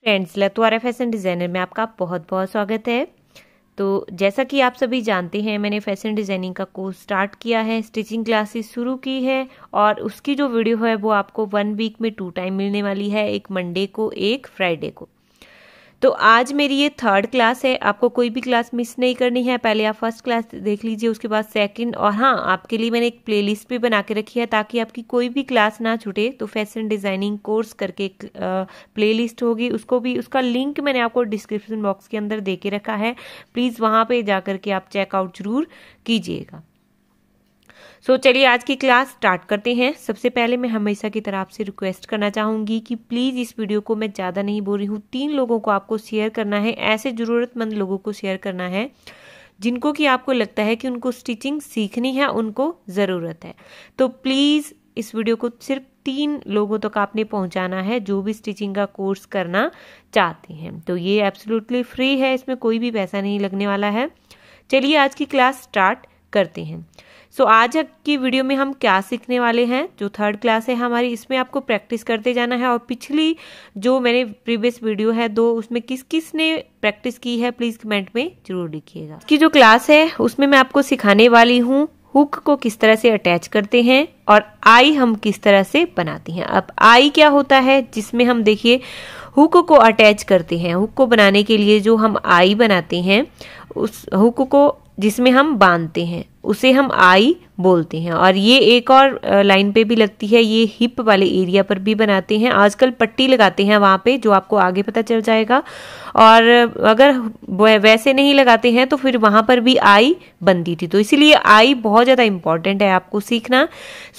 Friends, लतवारा fashion designer में आपका बहुत बहुत स्वागत है। तो जैसा कि आप सभी जानते हैं, मैंने फैशन डिज़ाइनिंग का कोर्स स्टार्ट किया है, स्टिचिंग क्लासेस शुरू की है और उसकी जो वीडियो है वो आपको 1 वीक में 2 टाइम मिलने वाली है, एक मंडे को एक फ्राइडे को। तो आज मेरी ये 3rd क्लास है। आपको कोई भी क्लास मिस नहीं करनी है। पहले आप फर्स्ट क्लास देख लीजिए, उसके बाद सेकंड, और हाँ, आपके लिए मैंने एक प्लेलिस्ट भी बना के रखी है ताकि आपकी कोई भी क्लास ना छूटे। तो फैशन डिज़ाइनिंग कोर्स करके एक प्लेलिस्ट होगी, उसका लिंक मैंने आपको डिस्क्रिप्शन बॉक्स के अंदर दे के रखा है। प्लीज़ वहाँ पे जा करके आप चेकआउट जरूर कीजिएगा। चलिए आज की क्लास स्टार्ट करते हैं। सबसे पहले मैं हमेशा की तरह आपसे रिक्वेस्ट करना चाहूंगी कि प्लीज़ इस वीडियो को मैं ज़्यादा नहीं बोल रही हूँ, 3 लोगों को आपको शेयर करना है। ऐसे ज़रूरतमंद लोगों को शेयर करना है जिनको कि आपको लगता है कि उनको स्टिचिंग सीखनी है, उनको ज़रूरत है। तो प्लीज़ इस वीडियो को सिर्फ 3 लोगों तक आपने पहुँचाना है जो भी स्टिचिंग का कोर्स करना चाहते हैं। तो ये एब्सोल्युटली फ्री है, इसमें कोई भी पैसा नहीं लगने वाला है। चलिए आज की क्लास स्टार्ट करते हैं। आज की वीडियो में हम क्या सीखने वाले हैं। जो 3rd क्लास है हमारी, इसमें आपको प्रैक्टिस करते जाना है। और पिछली जो मैंने प्रीवियस वीडियो है 2, उसमें किस किस ने प्रैक्टिस की है प्लीज कमेंट में जरूर लिखिएगा। की जो क्लास है उसमें मैं आपको सिखाने वाली हूँ हुक को किस तरह से अटैच करते हैं और आई हम किस तरह से बनाते हैं। अब आई क्या होता है, जिसमें हम देखिए हुक को अटैच करते हैं। हुक को बनाने के लिए जो हम आई बनाते हैं, उस हुक को जिसमें हम बांधते हैं उसे हम आई बोलते हैं। और ये एक और लाइन पे भी लगती है, ये हिप वाले एरिया पर भी बनाते हैं। आजकल पट्टी लगाते हैं वहां पे, जो आपको आगे पता चल जाएगा। और अगर वैसे नहीं लगाते हैं तो फिर वहां पर भी आई बनती थी। तो इसीलिए आई बहुत ज़्यादा इंपॉर्टेंट है आपको सीखना।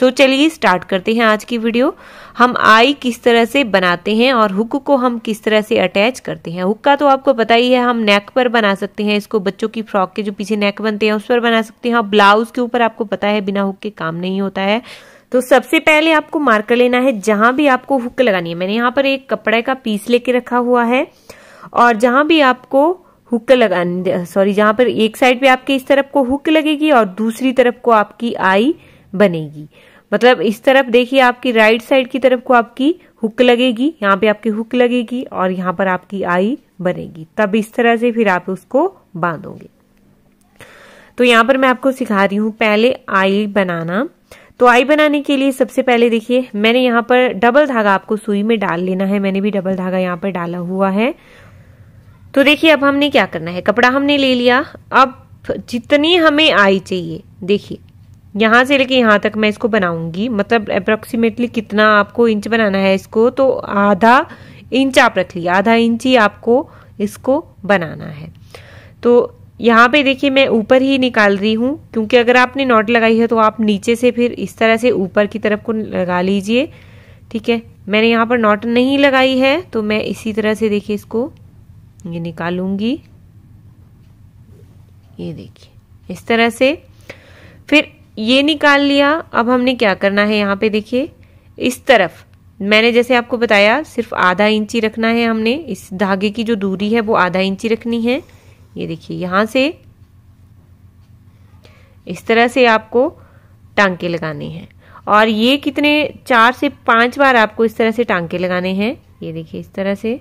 चलिए स्टार्ट करते हैं आज की वीडियो। हम आई किस तरह से बनाते हैं और हुक को हम किस तरह से अटैच करते हैं। हुक का तो आपको पता ही है, हम नेक पर बना सकते हैं इसको। बच्चों की फ्रॉक के जो पीछे नेक बनते हैं उस पर बना सकते हैं। ब्लाउज के ऊपर आपको पता है बिना हुक के काम नहीं होता है। तो सबसे पहले आपको मार्कर लेना है जहां भी आपको हुक लगानी है। मैंने यहाँ पर एक कपड़े का पीस लेके रखा हुआ है और जहां भी आपको हुक लगानी, जहां पर एक साइड पे आपके इस तरफ को हुक लगेगी और दूसरी तरफ को आपकी आई बनेगी। मतलब इस तरफ देखिए, आपकी राइट साइड की तरफ को आपकी हुक लगेगी, यहाँ पे आपकी हुक लगेगी और यहाँ पर आपकी आई बनेगी। तब इस तरह से फिर आप उसको बांधोगे। तो यहाँ पर मैं आपको सिखा रही हूँ पहले आई बनाना। तो आई बनाने के लिए सबसे पहले देखिए, मैंने यहाँ पर डबल धागा आपको सुई में डाल लेना है। मैंने भी डबल धागा यहाँ पर डाला हुआ है। तो देखिए अब हमने क्या करना है, कपड़ा हमने ले लिया। अब जितनी हमें आई चाहिए, देखिए यहाँ से लेके यहाँ तक मैं इसको बनाऊंगी। मतलब अप्रोक्सीमेटली कितना आपको इंच बनाना है इसको, तो आधा इंच आप रख लिया, आधा इंच ही आपको इसको बनाना है। तो यहाँ पे देखिए मैं ऊपर ही निकाल रही हूँ, क्योंकि अगर आपने नॉट लगाई है तो आप नीचे से फिर इस तरह से ऊपर की तरफ को लगा लीजिए। ठीक है, मैंने यहाँ पर नॉट नहीं लगाई है तो मैं इसी तरह से देखिए इसको ये निकालूंगी। ये देखिए इस तरह से, फिर ये निकाल लिया। अब हमने क्या करना है, यहाँ पे देखिए इस तरफ मैंने जैसे आपको बताया सिर्फ आधा इंच ही रखना है। हमने इस धागे की जो दूरी है वो आधा इंच ही रखनी है। ये देखिए यहाँ से इस तरह से आपको टांके लगाने हैं और ये कितने 4 से 5 बार आपको इस तरह से टांके लगाने हैं। ये देखिए इस तरह से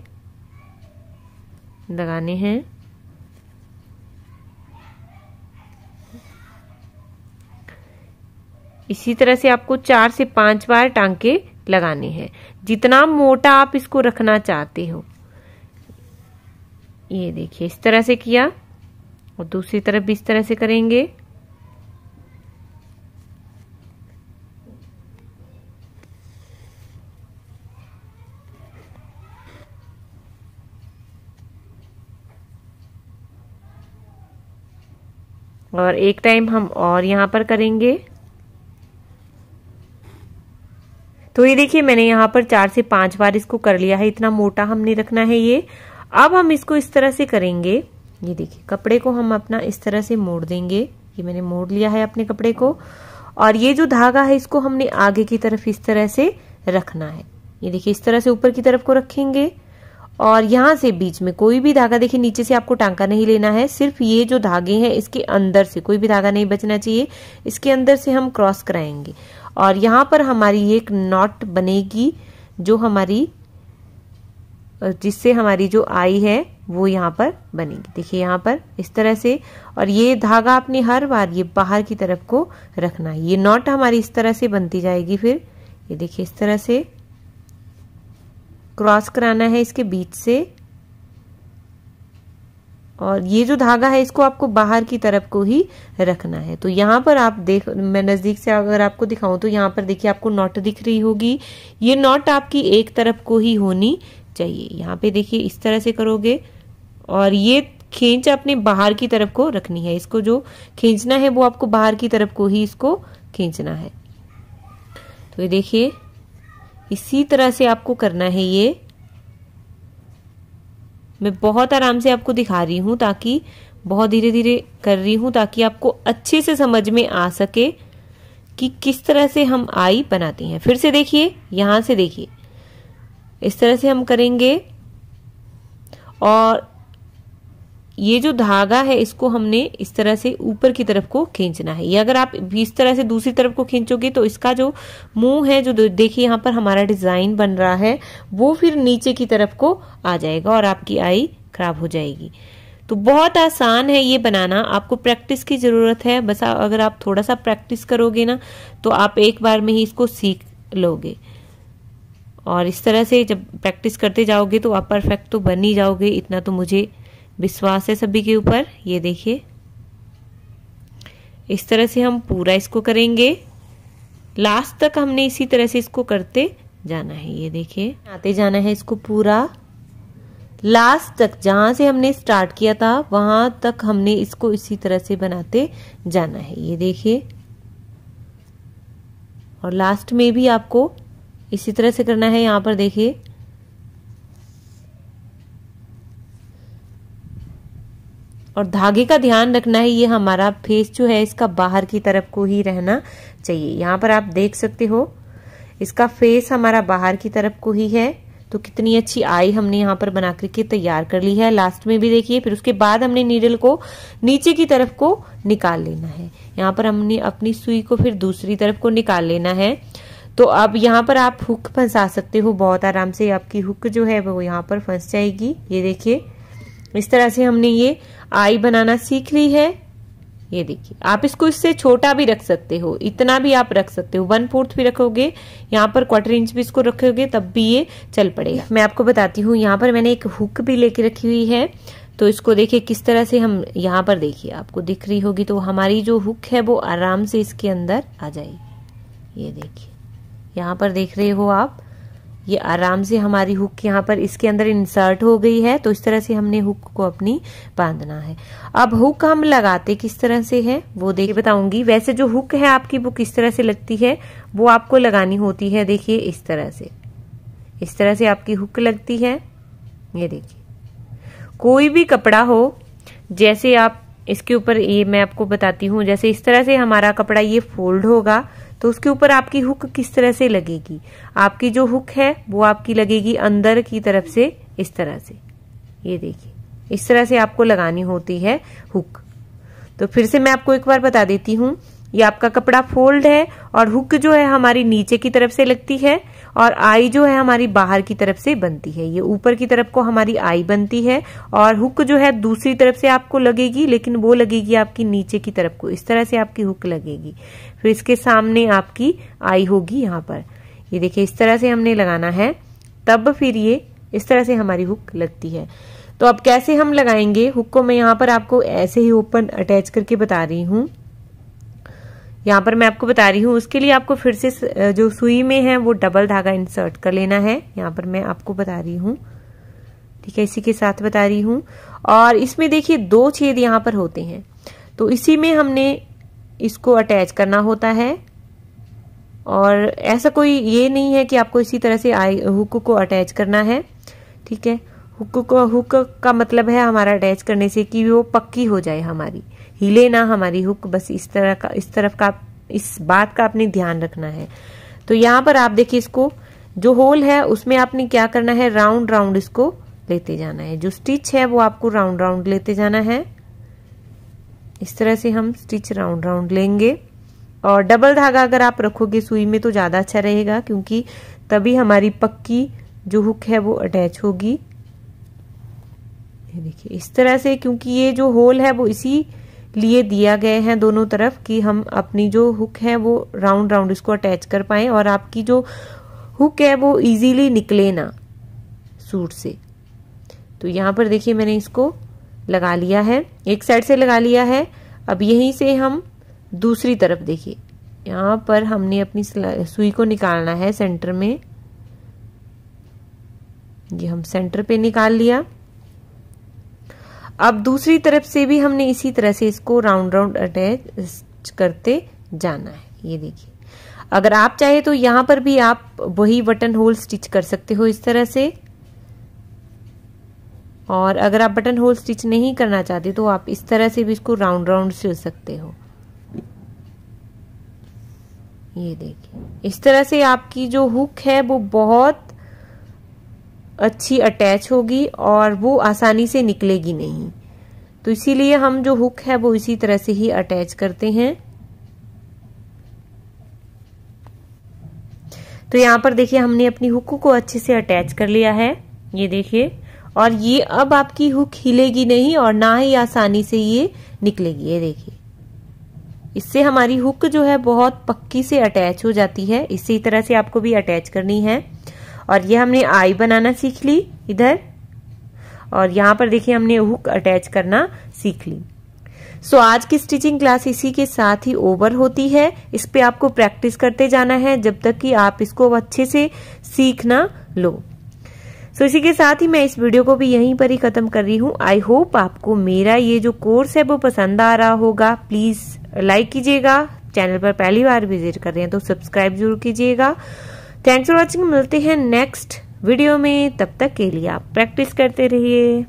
लगाने हैं। इसी तरह से आपको 4 से 5 बार टांके लगाने हैं, जितना मोटा आप इसको रखना चाहते हो। ये देखिए इस तरह से किया और दूसरी तरफ भी इस तरह से करेंगे। और एक टाइम हम और यहाँ पर करेंगे। तो ये देखिए मैंने यहाँ पर 4 से 5 बार इसको कर लिया है। इतना मोटा हमने रखना है ये। अब हम इसको इस तरह से करेंगे। ये देखिए कपड़े को हम अपना इस तरह से मोड़ देंगे। ये मैंने मोड़ लिया है अपने कपड़े को और ये जो धागा है इसको हमने आगे की तरफ इस तरह से रखना है। ये देखिए इस तरह से ऊपर की तरफ को रखेंगे और यहाँ से बीच में कोई भी धागा, देखिए नीचे से आपको टांका नहीं लेना है, सिर्फ ये जो धागे हैं इसके अंदर से कोई भी धागा नहीं बचना चाहिए। इसके अंदर से हम क्रॉस कराएंगे और यहाँ पर हमारी एक नॉट बनेगी जो हमारी जिससे हमारी जो आई है वो यहाँ पर बनेगी। देखिए यहाँ पर इस तरह से, और ये धागा आपने हर बार ये बाहर की तरफ को रखना है। ये नॉट हमारी इस तरह से बनती जाएगी। फिर ये देखिए इस तरह से क्रॉस कराना है इसके बीच से, और ये जो धागा है इसको आपको बाहर की तरफ को ही रखना है। तो यहाँ पर आप देख, मैं नजदीक से अगर आपको दिखाऊं तो यहाँ पर देखिए आपको नॉट दिख रही होगी। ये नॉट आपकी एक तरफ को ही होनी चाहिए। यहाँ पे देखिए इस तरह से करोगे, और ये खींच अपने बाहर की तरफ को रखनी है। इसको जो खींचना है वो आपको बाहर की तरफ को ही इसको खींचना है। तो ये देखिए इसी तरह से आपको करना है। ये मैं बहुत आराम से आपको दिखा रही हूं, ताकि बहुत धीरे धीरे कर रही हूं, ताकि आपको अच्छे से समझ में आ सके कि किस तरह से हम आई बनाते हैं। फिर से देखिए, यहां से देखिए इस तरह से हम करेंगे, और ये जो धागा है इसको हमने इस तरह से ऊपर की तरफ को खींचना है। ये अगर आप इस तरह से दूसरी तरफ को खींचोगे तो इसका जो मुंह है, जो देखिए यहाँ पर हमारा डिजाइन बन रहा है, वो फिर नीचे की तरफ को आ जाएगा और आपकी आई खराब हो जाएगी। तो बहुत आसान है ये बनाना, आपको प्रैक्टिस की जरूरत है। बस अगर आप थोड़ा सा प्रैक्टिस करोगे ना तो आप एक बार में ही इसको सीख लोगे, और इस तरह से जब प्रैक्टिस करते जाओगे तो आप परफेक्ट तो बन ही जाओगे, इतना तो मुझे विश्वास है सभी के ऊपर। ये देखिए इस तरह से हम पूरा इसको करेंगे, लास्ट तक हमने इसी तरह से इसको करते जाना है। ये देखिए आते जाना है इसको पूरा लास्ट तक, जहां से हमने स्टार्ट किया था वहां तक हमने इसको इसी तरह से बनाते जाना है। ये देखिए, और लास्ट में भी आपको इसी तरह से करना है। यहां पर देखिए और धागे का ध्यान रखना है, ये हमारा फेस जो है इसका बाहर की तरफ को ही रहना चाहिए। यहाँ पर आप देख सकते हो इसका फेस हमारा बाहर की तरफ को ही है। तो कितनी अच्छी आई हमने यहाँ पर बना करके तैयार कर ली है। लास्ट में भी देखिए, फिर उसके बाद हमने नीडल को नीचे की तरफ को निकाल लेना है। यहाँ पर हमने अपनी सुई को फिर दूसरी तरफ को निकाल लेना है। तो अब यहाँ पर आप हुक फंसा सकते हो बहुत आराम से, आपकी हुक जो है वो यहाँ पर फंस जाएगी। ये देखिए इस तरह से हमने ये आई बनाना सीख ली है। ये देखिए, आप इसको इससे छोटा भी रख सकते हो, इतना भी आप रख सकते हो, 1/4 भी रखोगे, यहाँ पर 1/4 इंच भी इसको रखोगे तब भी ये चल पड़ेगा। मैं आपको बताती हूँ, यहाँ पर मैंने एक हुक भी लेके रखी हुई है। तो इसको देखिए किस तरह से हम यहाँ पर देखिए आपको दिख रही होगी, तो हमारी जो हुक है वो आराम से इसके अंदर आ जाएगी। ये देखिए यहाँ पर देख रहे हो आप, ये आराम से हमारी हुक यहाँ पर इसके अंदर इंसर्ट हो गई है। तो इस तरह से हमने हुक को अपनी बांधना है। अब हुक हम लगाते किस तरह से है वो देखिए बताऊंगी। वैसे जो हुक है आपकी वो किस तरह से लगती है वो आपको लगानी होती है। देखिए इस तरह से आपकी हुक लगती है। ये देखिए, कोई भी कपड़ा हो, जैसे आप इसके ऊपर, ये मैं आपको बताती हूँ, जैसे इस तरह से हमारा कपड़ा ये फोल्ड होगा तो उसके ऊपर आपकी हुक किस तरह से लगेगी। आपकी जो हुक है वो आपकी लगेगी अंदर की तरफ से इस तरह से। ये देखिए इस तरह से आपको लगानी होती है हुक। तो फिर से मैं आपको एक बार बता देती हूँ, ये आपका कपड़ा फोल्ड है और हुक जो है हमारी नीचे की तरफ से लगती है और आई जो है हमारी बाहर की तरफ से बनती है। ये ऊपर की तरफ को हमारी आई बनती है और हुक जो है दूसरी तरफ से आपको लगेगी, लेकिन वो लगेगी आपकी नीचे की तरफ को। इस तरह से आपकी हुक लगेगी। फिर इसके सामने आपकी आई होगी यहाँ पर। ये देखिए इस तरह से हमने लगाना है, तब फिर ये इस तरह से हमारी हुक लगती है। तो अब कैसे हम लगाएंगे हुक को, मैं यहाँ पर आपको ऐसे ही ओपन अटैच करके बता रही हूँ। यहाँ पर मैं आपको बता रही हूँ, उसके लिए आपको फिर से जो सुई में है वो डबल धागा इंसर्ट कर लेना है। यहाँ पर मैं आपको बता रही हूँ, ठीक है, इसी के साथ बता रही हूँ। और इसमें देखिए 2 छेद यहाँ पर होते हैं, तो इसी में हमने इसको अटैच करना होता है। और ऐसा कोई ये नहीं है कि आपको इसी तरह से हुक को अटैच करना है, ठीक है। हुक का मतलब है हमारा अटैच करने से कि वो पक्की हो जाए, हमारी हिले ना हमारी हुक। बस इस तरफ का इस बात का आपने ध्यान रखना है। तो यहाँ पर आप देखिए, इसको जो होल है उसमें आपने क्या करना है, राउंड राउंड इसको लेते जाना है। जो स्टिच है वो आपको राउंड राउंड लेते जाना है। इस तरह से हम स्टिच राउंड राउंड लेंगे। और डबल धागा अगर आप रखोगे सुई में तो ज्यादा अच्छा रहेगा, क्योंकि तभी हमारी पक्की जो हुक है वो अटैच होगी। ये देखिए इस तरह से, क्योंकि ये जो होल है वो इसी लिए दिया गए हैं दोनों तरफ कि हम अपनी जो हुक है वो राउंड राउंड इसको अटैच कर पाए और आपकी जो हुक है वो इजीली निकले ना सूट से। तो यहाँ पर देखिए मैंने इसको लगा लिया है, एक साइड से लगा लिया है। अब यहीं से हम दूसरी तरफ देखिए, यहाँ पर हमने अपनी सुई को निकालना है सेंटर में। ये हम सेंटर पे निकाल लिया। अब दूसरी तरफ से भी हमने इसी तरह से इसको राउंड राउंड अटैच करते जाना है। ये देखिए, अगर आप चाहे तो यहाँ पर भी आप वही बटन होल स्टिच कर सकते हो इस तरह से, और अगर आप बटन होल स्टिच नहीं करना चाहते तो आप इस तरह से भी इसको राउंड राउंड सिल सकते हो। ये देखिए इस तरह से आपकी जो हुक है वो बहुत अच्छी अटैच होगी और वो आसानी से निकलेगी नहीं। तो इसीलिए हम जो हुक है वो इसी तरह से ही अटैच करते हैं। तो यहाँ पर देखिए हमने अपनी हुक को अच्छे से अटैच कर लिया है। ये देखिए, और ये अब आपकी हुक हिलेगी नहीं और ना ही आसानी से ये निकलेगी। ये देखिए, इससे हमारी हुक जो है बहुत पक्की से अटैच हो जाती है। इसी तरह से आपको भी अटैच करनी है। और ये हमने आई बनाना सीख ली इधर, और यहाँ पर देखिए हमने हुक अटैच करना सीख ली। सो आज की स्टिचिंग क्लास इसी के साथ ही ओवर होती है। इस पे आपको प्रैक्टिस करते जाना है जब तक कि आप इसको अच्छे से सीख ना लो। सो इसी के साथ ही मैं इस वीडियो को भी यहीं पर ही खत्म कर रही हूँ। आई होप आपको मेरा ये जो कोर्स है वो पसंद आ रहा होगा। प्लीज लाइक कीजिएगा, चैनल पर पहली बार विजिट कर रहे हैं तो सब्सक्राइब जरूर कीजिएगा। Thanks for watching. मिलते हैं नेक्स्ट वीडियो में, तब तक के लिए आप प्रैक्टिस करते रहिए।